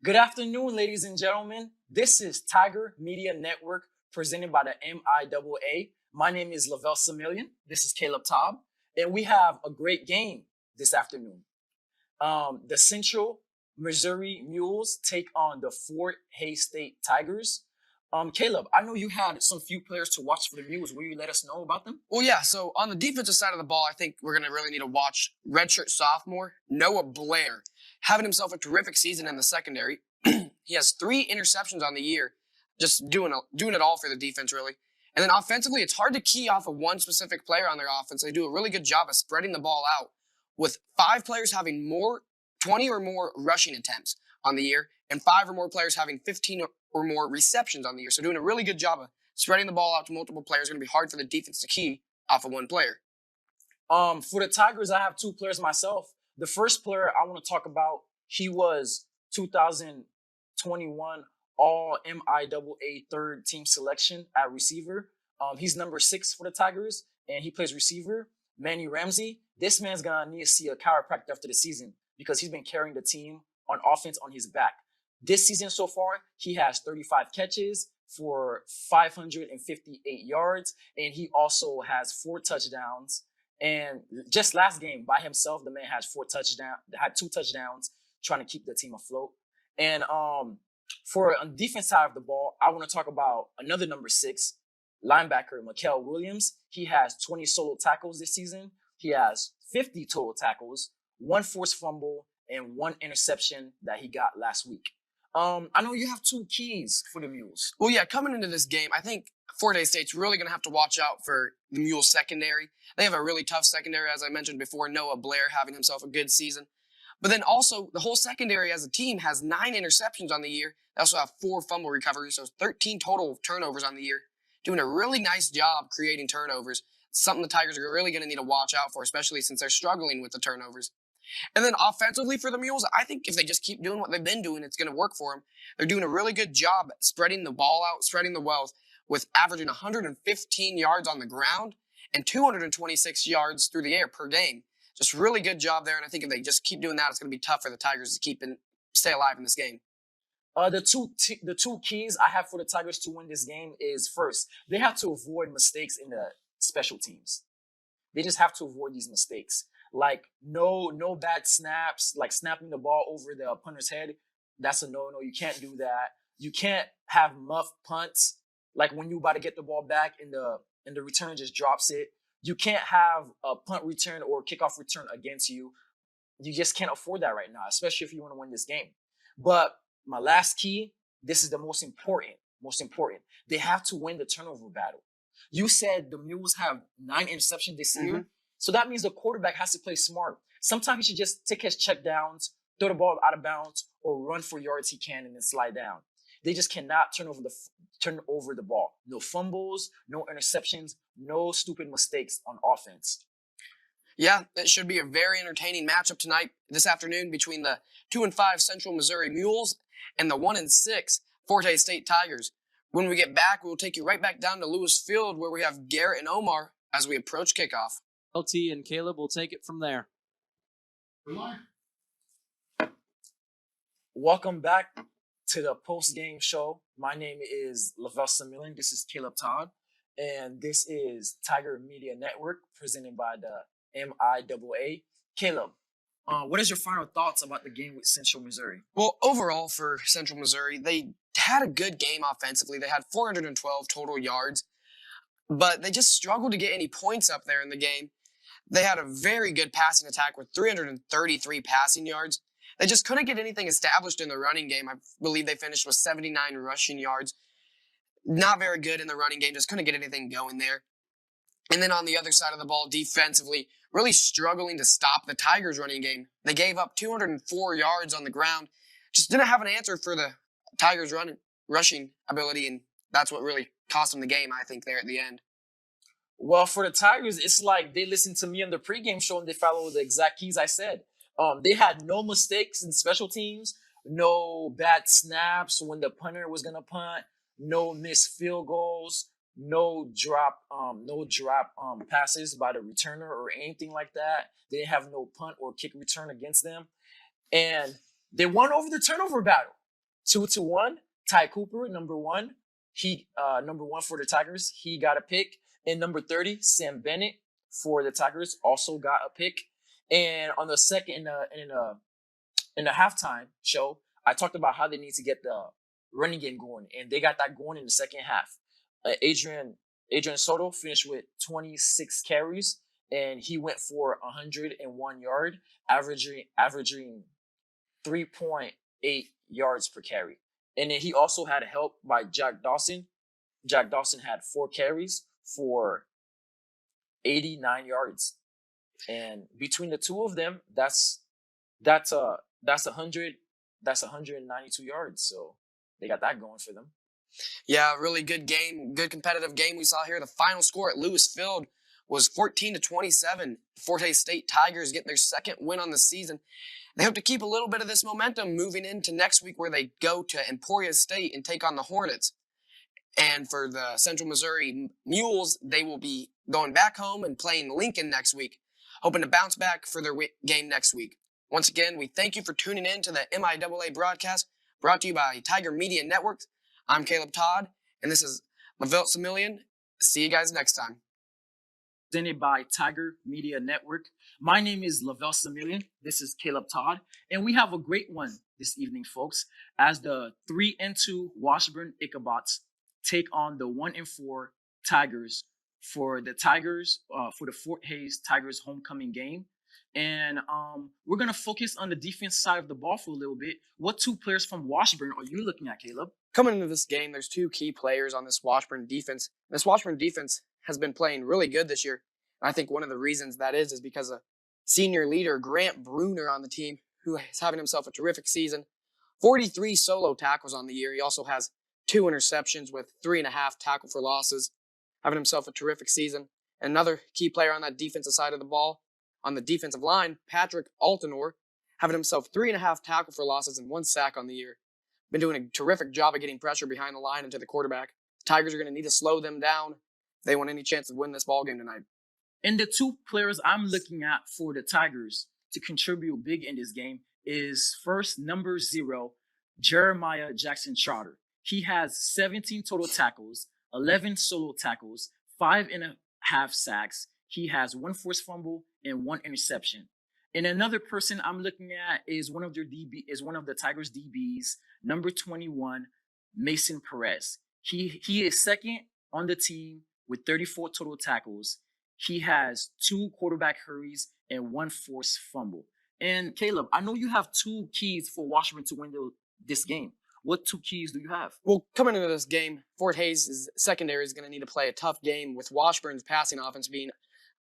Good afternoon, ladies and gentlemen. This is Tiger Media Network presented by the MIAA. My name is Levelt Similien. This is Caleb Taub, and we have a great game this afternoon. The Central Missouri Mules take on the Fort Hays State Tigers. Caleb, I know you had some few players to watch for the Mules. Will you let us know about them? Well, yeah, so on the defensive side of the ball, I think we're going to really need to watch redshirt sophomore Noah Blair, having himself a terrific season in the secondary. He has 3 interceptions on the year, just doing it all for the defense, really. And then offensively, it's hard to key off of one specific player on their offense. They do a really good job of spreading the ball out, with 5 players having 20 or more rushing attempts on the year, and 5 or more players having 15 or more receptions on the year. So doing a really good job of spreading the ball out to multiple players is going to be hard for the defense to key off of one player. For the Tigers, I have 2 players myself. The first player I want to talk about, he was 2021 All MIAA third team selection at receiver. He's number 6 for the Tigers, and he plays receiver. Manny Ramsey. This man's gonna need to see a chiropractor after the season because he's been carrying the team on offense on his back. This season so far, he has 35 catches for 558 yards, and he also has 4 touchdowns. And just last game by himself, the man had 2 touchdowns, trying to keep the team afloat. And for on the defense side of the ball, I want to talk about another number 6 linebacker, Mikael Williams. He has 20 solo tackles this season. He has 50 total tackles, 1 forced fumble, and 1 interception that he got last week. I know you have 2 keys for the Mules. Well, yeah, coming into this game, I think Fort Hays State's really going to have to watch out for the Mules secondary. They have a really tough secondary, as I mentioned before, Noah Blair having himself a good season. But then also, the whole secondary as a team has 9 interceptions on the year. They also have 4 fumble recoveries, so 13 total turnovers on the year. Doing a really nice job creating turnovers. Something the Tigers are really going to need to watch out for, especially since they're struggling with the turnovers. And then offensively for the Mules, I think if they just keep doing what they've been doing, it's going to work for them. They're doing a really good job at spreading the ball out, spreading the wealth, with averaging 115 yards on the ground and 226 yards through the air per game. Just really good job there, and I think if they just keep doing that, it's going to be tough for the Tigers to stay alive in this game. The two keys I have for the Tigers to win this game is, first, they have to avoid mistakes in the special teams. They just have to avoid these mistakes. Like no bad snaps, like snapping the ball over the punter's head. That's a no-no. You can't do that. You can't have muff punts, like when you about to get the ball back and the returner just drops it. You can't have a punt return or kickoff return against you. You just can't afford that right now, especially if you want to win this game. But my last key, this is the most important. They have to win the turnover battle. You said the Mules have 9 interceptions this year. So that means the quarterback has to play smart. Sometimes he should just take his check downs, throw the ball out of bounds, or run for yards he can and then slide down. They just cannot turn over the ball. No fumbles, no interceptions, no stupid mistakes on offense. Yeah, it should be a very entertaining matchup this afternoon between the 2-5 Central Missouri Mules and the 1-6 Fort Hays State Tigers. When we get back, we'll take you right back down to Lewis Field where we have Garrett and Omar as we approach kickoff. LT and Caleb will take it from there. Welcome back to the post-game show. My name is Levelt Similien. This is Caleb Todd, and this is Tiger Media Network presented by the MIAA. Caleb, what is your final thoughts about the game with Central Missouri? Well, overall for Central Missouri, they had a good game offensively. They had 412 total yards, but they just struggled to get any points up there in the game. They had a very good passing attack with 333 passing yards. They just couldn't get anything established in the running game. I believe they finished with 79 rushing yards. Not very good in the running game, just couldn't get anything going there. And then on the other side of the ball, defensively, really struggling to stop the Tigers' running game. They gave up 204 yards on the ground. Just didn't have an answer for the Tigers' rushing ability, and that's what really cost them the game, I think, there at the end. Well, for the Tigers, it's like they listened to me on the pregame show and they followed the exact keys I said. They had no mistakes in special teams, no bad snaps when the punter was gonna punt, no missed field goals, no drop passes by the returner or anything like that. They didn't have no punt or kick return against them, and they won over the turnover battle. 2-1. Ty Cooper, number one. He number one for the Tigers. He got a pick. And number 30, Sam Bennett for the Tigers also got a pick. And on the second in the halftime show, I talked about how they need to get the running game going, and they got that going in the second half. Adrian Soto finished with 26 carries, and he went for 101 yard, averaging 3.8 yards per carry. And then he also had help by Jack Dawson. Jack Dawson had 4 carries for 89 yards. And between the two of them, that's 192 yards. So they got that going for them. Yeah, really good game, good competitive game we saw here. The final score at Lewis Field was 14-27. Fort Hays State Tigers getting their second win on the season. They hope to keep a little bit of this momentum moving into next week, where they go to Emporia State and take on the Hornets. And for the Central Missouri Mules, they will be going back home and playing Lincoln next week, hoping to bounce back for their game next week. Once again, we thank you for tuning in to the MIAA broadcast brought to you by Tiger Media Networks. I'm Caleb Todd, and this is Levelt Similien. See you guys next time. Presented by Tiger Media Network. My name is Levelt Similien. This is Caleb Todd, and we have a great one this evening, folks, as the 3-2 Washburn Ichabots take on the 1-4 Tigers for the Fort Hays Tigers homecoming game. And we're going to focus on the defense side of the ball for a little bit. What 2 players from Washburn are you looking at, Caleb? Coming into this game, there's 2 key players on this Washburn defense. This Washburn defense has been playing really good this year. And I think one of the reasons that is because of senior leader Grant Bruner on the team, who is having himself a terrific season. 43 solo tackles on the year. He also has 2 interceptions with 3.5 tackle for losses, having himself a terrific season. Another key player on that defensive side of the ball, on the defensive line, Patrick Altenor, having himself 3.5 tackle for losses and 1 sack on the year. Been doing a terrific job of getting pressure behind the line and to the quarterback. The Tigers are going to need to slow them down if they want any chance to win this ball game tonight. And the 2 players I'm looking at for the Tigers to contribute big in this game is first, number 0, Jeremiah Jackson Trotter. He has 17 total tackles, 11 solo tackles, 5.5 sacks. He has 1 forced fumble and 1 interception. And another person I'm looking at is one of the Tigers DBs, number 21, Mason Perez. He is second on the team with 34 total tackles. He has 2 quarterback hurries and 1 forced fumble. And Caleb, I know you have 2 keys for Washburn to win this game. What 2 keys do you have? Well, coming into this game, Fort Hays' secondary is going to need to play a tough game, with Washburn's passing offense being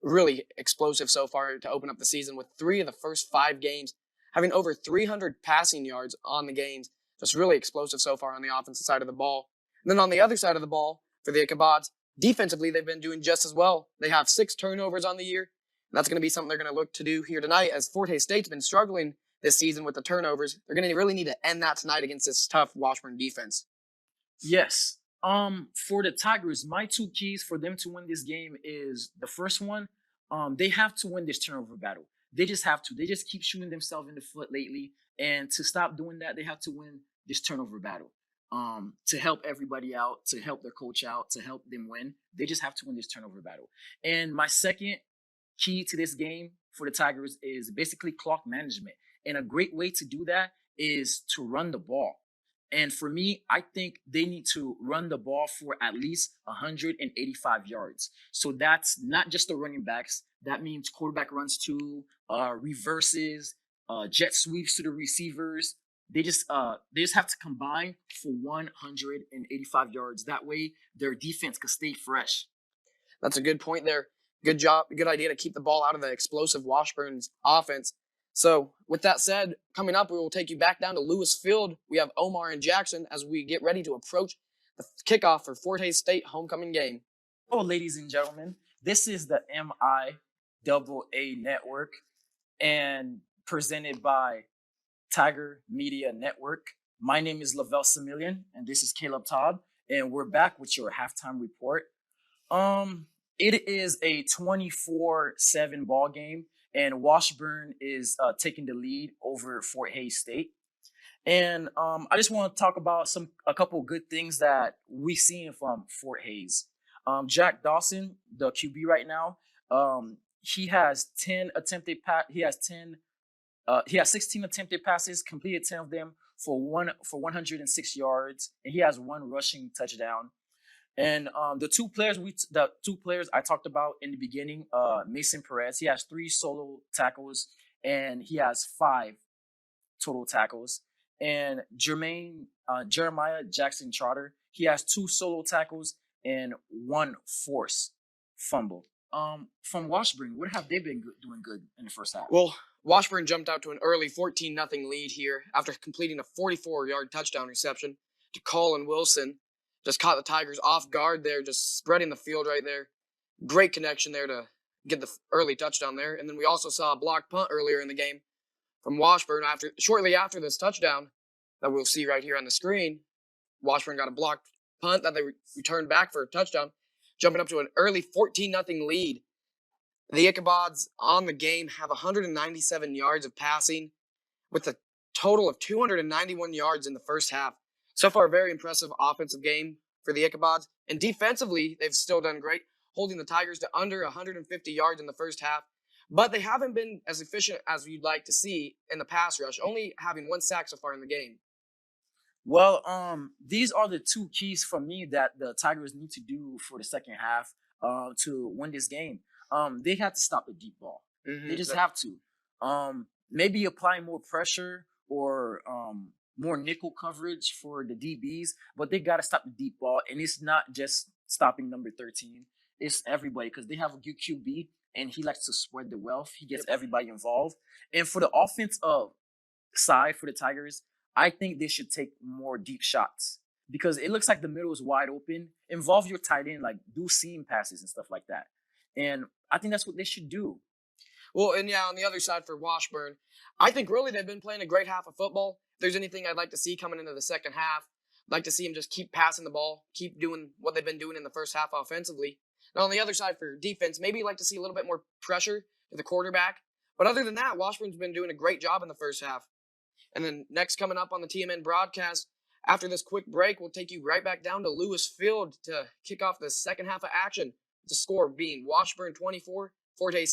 really explosive so far to open up the season, with 3 of the first 5 games having over 300 passing yards on the games. Just really explosive so far on the offensive side of the ball. And then on the other side of the ball, for the Ichabods, defensively, they've been doing just as well. They have 6 turnovers on the year. And that's going to be something they're going to look to do here tonight, as Fort Hays State's been struggling this season with the turnovers. They're going to really need to end that tonight against this tough Washburn defense. Yes. For the Tigers, my 2 keys for them to win this game is the first one, they have to win this turnover battle. They just have to. They just keep shooting themselves in the foot lately. And to stop doing that, they have to win this turnover battle. To help everybody out, to help their coach out, to help them win. They just have to win this turnover battle. And my second key to this game for the Tigers is basically clock management. And a great way to do that is to run the ball. And for me, I think they need to run the ball for at least 185 yards. So that's not just the running backs. That means quarterback runs too, reverses, jet sweeps to the receivers. They just have to combine for 185 yards. That way, their defense can stay fresh. That's a good point there. Good job. Good idea to keep the ball out of the explosive Washburn's offense. So with that said, coming up, we will take you back down to Lewis Field. We have Omar and Jackson as we get ready to approach the kickoff for Fort Hays State homecoming game. Oh, ladies and gentlemen, this is the MIAA Network and presented by Tiger Media Network. My name is Levelt Similien, and this is Caleb Todd, and we're back with your halftime report. It is a 24-7 ball game, and Washburn is taking the lead over Fort Hays State. And I just want to talk about a couple good things that we seen from Fort Hayes. Jack Dawson, the QB right now, he has 10 attempted he has 10 he has 16 attempted passes, completed 10 of them for 106 yards, and he has one rushing touchdown. And the two players I talked about in the beginning, Mason Perez, he has 3 solo tackles and he has 5 total tackles. And Jeremiah Jackson Trotter, he has 2 solo tackles and 1 force fumble. From Washburn, what have they been doing good in the first half? Well, Washburn jumped out to an early 14-0 lead here after completing a 44-yard touchdown reception to Colin Wilson. Just caught the Tigers off guard there, just spreading the field right there. Great connection there to get the early touchdown there. And then we also saw a blocked punt earlier in the game from Washburn shortly after this touchdown that we'll see right here on the screen. Washburn got a blocked punt that they returned back for a touchdown, jumping up to an early 14-0 lead. The Ichabods on the game have 197 yards of passing with a total of 291 yards in the first half. So far, a very impressive offensive game for the Ichabods. And defensively, they've still done great, holding the Tigers to under 150 yards in the first half. But they haven't been as efficient as you'd like to see in the pass rush, only having 1 sack so far in the game. Well, these are the 2 keys for me that the Tigers need to do for the second half to win this game. They have to stop the deep ball. Mm-hmm. They just have to. Maybe apply more pressure or more nickel coverage for the DBs, but they got to stop the deep ball. And it's not just stopping number 13. It's everybody, because they have a good QB, and he likes to spread the wealth. He gets everybody involved. And for the offensive side for the Tigers, I think they should take more deep shots because it looks like the middle is wide open. Involve your tight end, like do seam passes and stuff like that. And I think that's what they should do. Well, and yeah, on the other side for Washburn, I think really they've been playing a great half of football. If there's anything I'd like to see coming into the second half, I'd like to see them just keep passing the ball, keep doing what they've been doing in the first half offensively. Now, on the other side for defense, maybe you'd like to see a little bit more pressure to the quarterback. But other than that, Washburn's been doing a great job in the first half. And then next coming up on the TMN broadcast, after this quick break, we'll take you right back down to Lewis Field to kick off the second half of action. The score being Washburn 24, Fort Hays